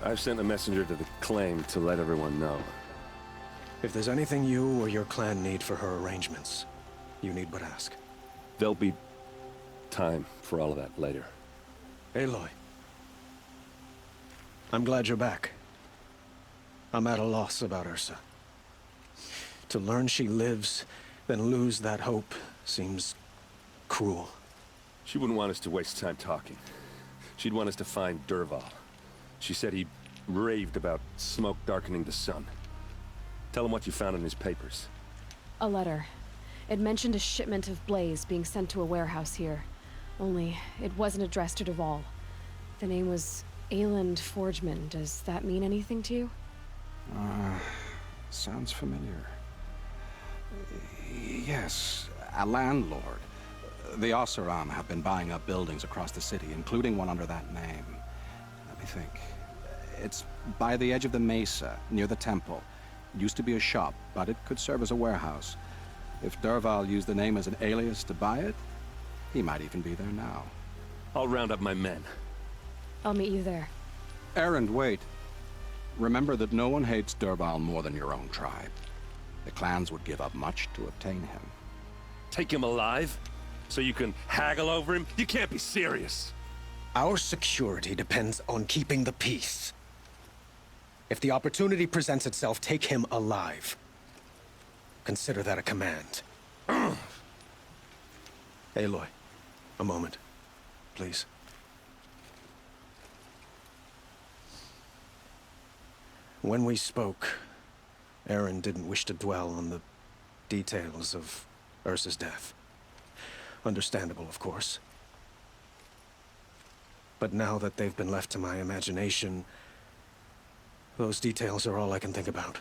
I've sent a messenger to the claim to let everyone know. If there's anything you or your clan need for her arrangements, you need but ask. There'll be time for all of that later. Aloy. I'm glad you're back. I'm at a loss about Ursa. To learn she lives, then lose that hope, seems cruel. She wouldn't want us to waste time talking. She'd want us to find Dervahl. She said he raved about smoke darkening the sun. Tell him what you found in his papers. A letter. It mentioned a shipment of blaze being sent to a warehouse here. Only, it wasn't addressed to Dervahl. The name was Ayland Forgeman. Does that mean anything to you? Sounds familiar. Yes, a landlord. The Oseram have been buying up buildings across the city, including one under that name. Let me think. It's by the edge of the mesa, near the temple. It used to be a shop, but it could serve as a warehouse. If Dervahl used the name as an alias to buy it, he might even be there now. I'll round up my men. I'll meet you there. Erend, wait. Remember that no one hates Dervahl more than your own tribe. The clans would give up much to obtain him. Take him alive? So you can haggle over him? You can't be serious. Our security depends on keeping the peace. If the opportunity presents itself, take him alive. Consider that a command. Aloy, a moment, please. When we spoke, Erend didn't wish to dwell on the details of Ursa's death. Understandable, of course. But now that they've been left to my imagination, those details are all I can think about.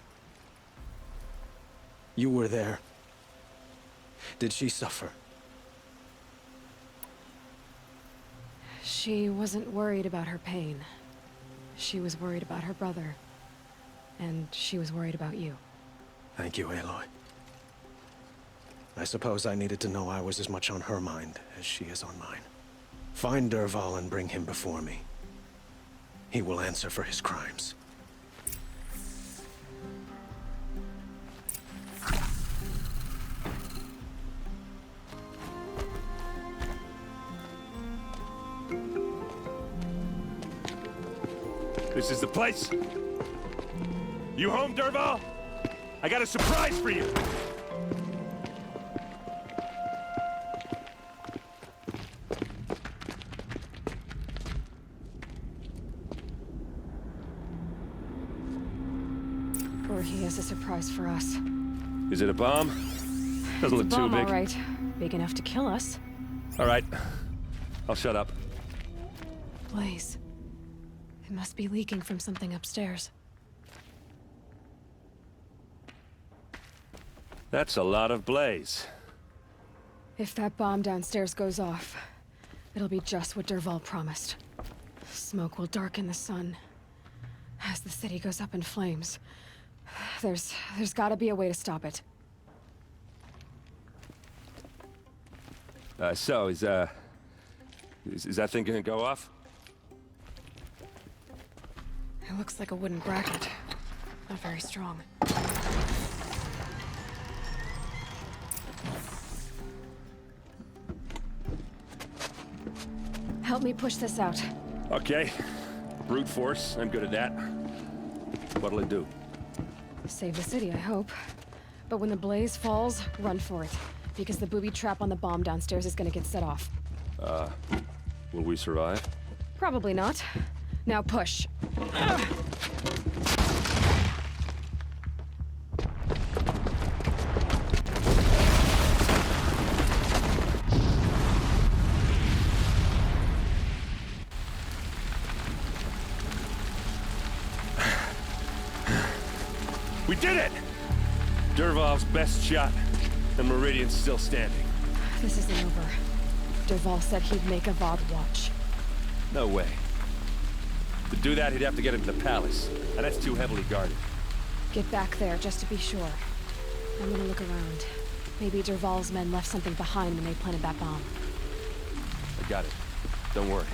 You were there. Did she suffer? She wasn't worried about her pain. She was worried about her brother. And she was worried about you. Thank you, Aloy. I suppose I needed to know I was as much on her mind as she is on mine. Find Dervahl and bring him before me. He will answer for his crimes. This is the place. You home, Dervahl? I got a surprise for you. Or he has a surprise for us. Is it a bomb? Doesn't look too big. All right. Big enough to kill us. All right. I'll shut up. Blaze. It must be leaking from something upstairs. That's a lot of blaze. If that bomb downstairs goes off, it'll be just what Dervahl promised. Smoke will darken the sun. As the city goes up in flames, there's gotta be a way to stop it. So, is that thing gonna go off? It looks like a wooden bracket. Not very strong. Help me push this out. Okay. Brute force, I'm good at that. What'll it do? Save the city, I hope. But when the blaze falls, run for it. Because the booby trap on the bomb downstairs is gonna get set off. Will we survive? Probably not. Now push. We did it! Dervahl's best shot, and Meridian's still standing. This isn't over. Dervahl said he'd make a VOD watch. No way. To do that, he'd have to get into the palace, and that's too heavily guarded. Get back there, just to be sure. I'm gonna look around. Maybe Dervahl's men left something behind when they planted that bomb. I got it. Don't worry.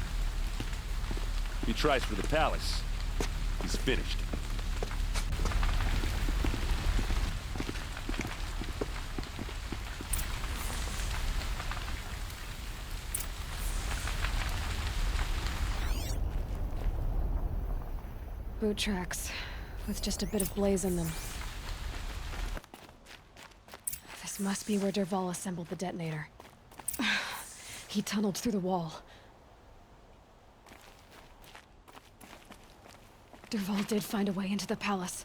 If he tries for the palace, He's finished. Boot tracks, with just a bit of blaze in them. This must be where Dervahl assembled the detonator. He tunneled through the wall. Dervahl did find a way into the palace.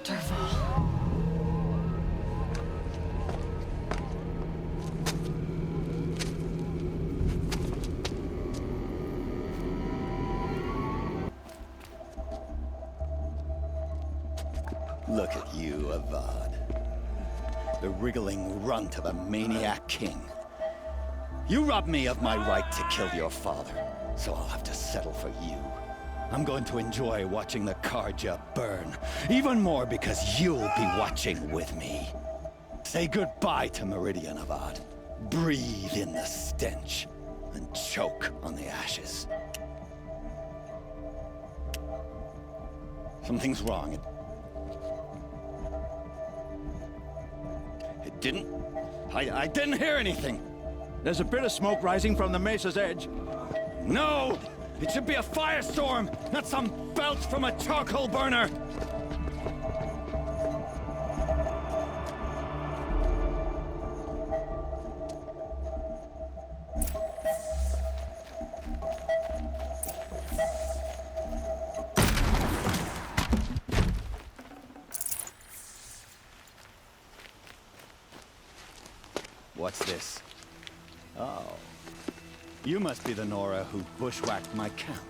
Dervahl. Look at you, Avad. The wriggling runt of a maniac king. You robbed me of my right to kill your father, so I'll have to settle for you. I'm going to enjoy watching the Karja burn, even more because you'll be watching with me. Say goodbye to Meridian, Avad. Breathe in the stench, and choke on the ashes. Something's wrong. It didn't... I didn't hear anything. There's a bit of smoke rising from the mesa's edge. No! It should be a firestorm, not some belch from a charcoal burner! What's this? Oh. You must be the Nora who bushwhacked my camp.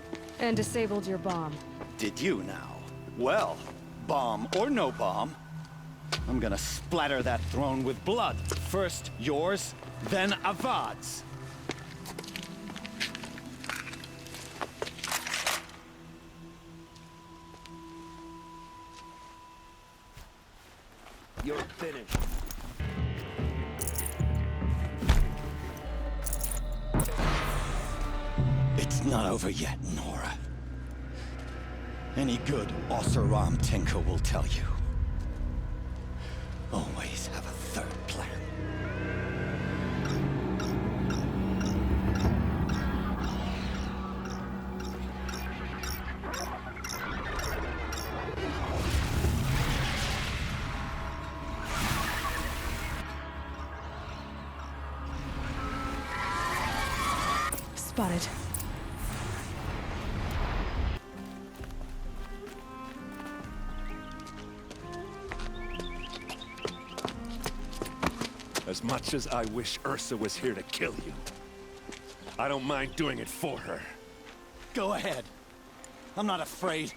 And disabled your bomb. Did you now? Well, bomb or no bomb, I'm gonna splatter that throne with blood. First yours, then Avad's. You're finished. It's not over yet, Nora. Any good Oseram tinker will tell you. Always have a third plan. Spotted. As much as I wish Ursa was here to kill you, I don't mind doing it for her. Go ahead. I'm not afraid.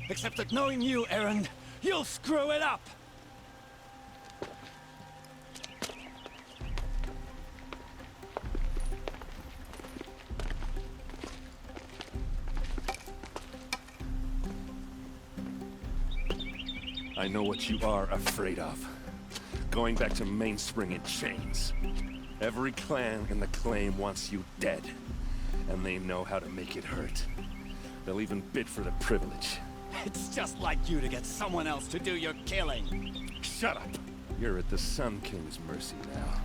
Except that knowing you, Erend, you'll screw it up! I know what you are afraid of. Going back to Mainspring in chains. Every clan in the claim wants you dead. And they know how to make it hurt. They'll even bid for the privilege. It's just like you to get someone else to do your killing. Shut up! You're at the Sun King's mercy now.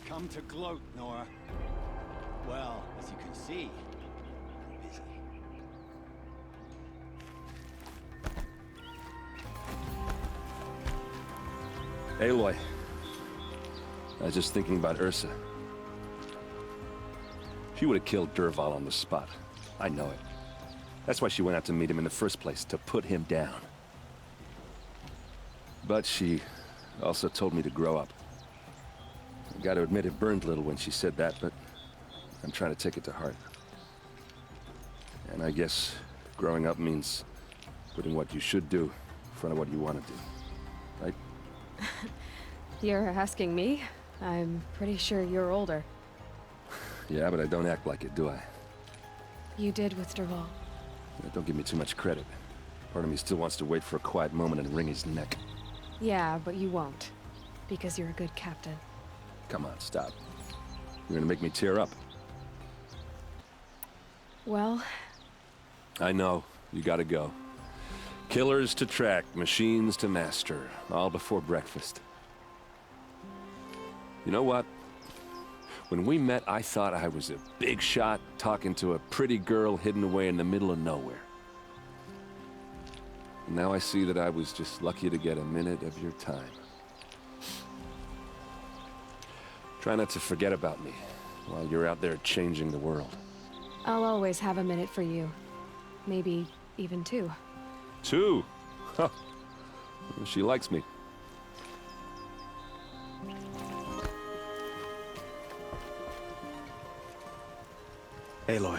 Come to gloat, Nora. Well, as you can see, I'm busy. Aloy. I was just thinking about Ursa. She would have killed Dervahl on the spot. I know it. That's why she went out to meet him in the first place, to put him down. But she Also told me to grow up. I gotta admit it burned a little when she said that, but I'm trying to take it to heart. And I guess growing up means putting what you should do in front of what you want to do. Right? You're asking me? I'm pretty sure you're older. Yeah, but I don't act like it, do I? You did with Dervahl. Yeah, don't give me too much credit. Part of me still wants to wait for a quiet moment and wring his neck. Yeah, but you won't. Because you're a good captain. Come on, stop. You're gonna make me tear up. Well, I know. You gotta go. Killers to track, machines to master. All before breakfast. You know what? When we met, I thought I was a big shot talking to a pretty girl hidden away in the middle of nowhere. And now I see that I was just lucky to get a minute of your time. Try not to forget about me while you're out there changing the world. I'll always have a minute for you. Maybe even two. 2? Huh. She likes me. Aloy,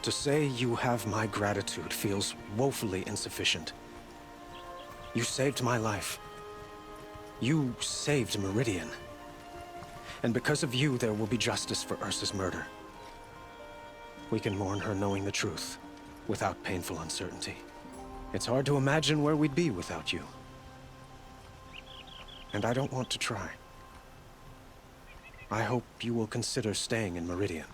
to say you have my gratitude feels woefully insufficient. You saved my life. You saved Meridian. And because of you, there will be justice for Ursa's murder. We can mourn her knowing the truth, without painful uncertainty. It's hard to imagine where we'd be without you. And I don't want to try. I hope you will consider staying in Meridian.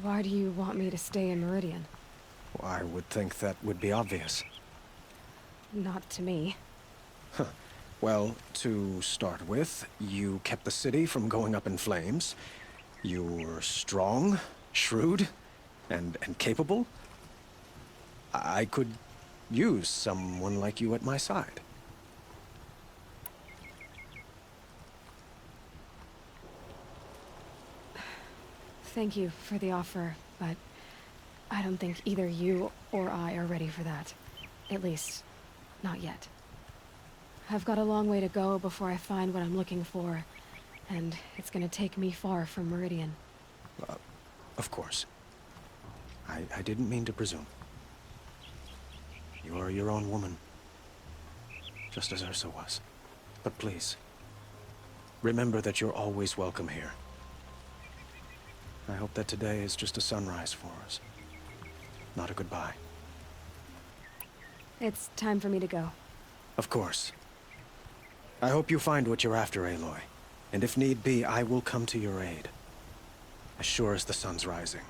Why do you want me to stay in Meridian? I would think that would be obvious. Not to me. Well, to start with, you kept the city from going up in flames. You were strong, shrewd, and capable. I could use someone like you at my side. Thank you for the offer, but I don't think either you or I are ready for that. At least, not yet. I've got a long way to go before I find what I'm looking for, and it's gonna take me far from Meridian. Of course. I didn't mean to presume. You are your own woman, just as Ursa was. But please, remember that you're always welcome here. I hope that today is just a sunrise for us, not a goodbye. It's time for me to go. Of course. I hope you find what you're after, Aloy. And if need be, I will come to your aid. As sure as the sun's rising.